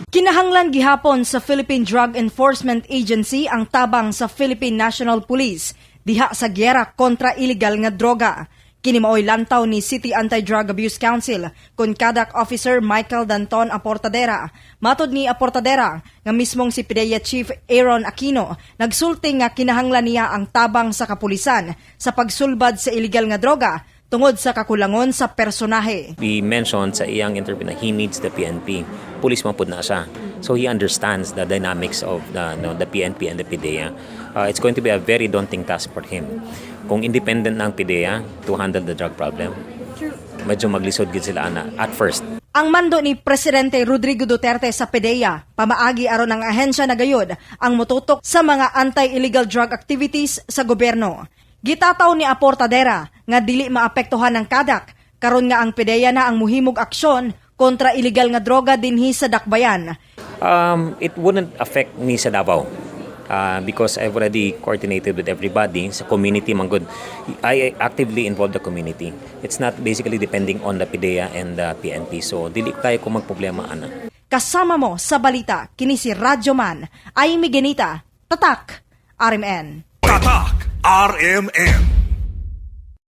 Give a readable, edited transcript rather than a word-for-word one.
Kinahanglan gihapon sa Philippine Drug Enforcement Agency ang tabang sa Philippine National Police diha sa gyera kontra illegal nga droga. Kini maoy lantaw ni City Anti-Drug Abuse Council kun CADAC Officer Michael Danton Aportadera. Matod ni Aportadera nga mismong si PDEA Chief Aaron Aquino nagsulti nga kinahanglan niya ang tabang sa kapulisan sa pagsulbad sa illegal nga droga tungod sa kakulangon sa personahe. We mentioned sa iyang interview na he needs the PNP. Police man pud na siya. So he understands the dynamics of the PNP and the PDEA. It's going to be a very daunting task for him. Kung independent ng PDEA to handle the drug problem, medyo maglisod gid sila ana at first. Ang mando ni Presidente Rodrigo Duterte sa PDEA, pamaagi aron ang ahensya na gayud ang mututok sa mga anti-illegal drug activities sa gobyerno. Gitataw ni Aportadera nga dili maapektuhan ng CADAC, karon nga ang PDEA na ang muhimog aksyon kontra illegal nga droga dinhi sa Dakbayan. It wouldn't affect me sa Davao. Because I've already coordinated with everybody sa community man good. I actively involve the community. It's not basically depending on the PDEA and the PNP. So dili tayo ko magproblema ana. Kasama mo sa balita kini si Radyo Man ay Migenita, Tatak, RMN. Tatak RMN.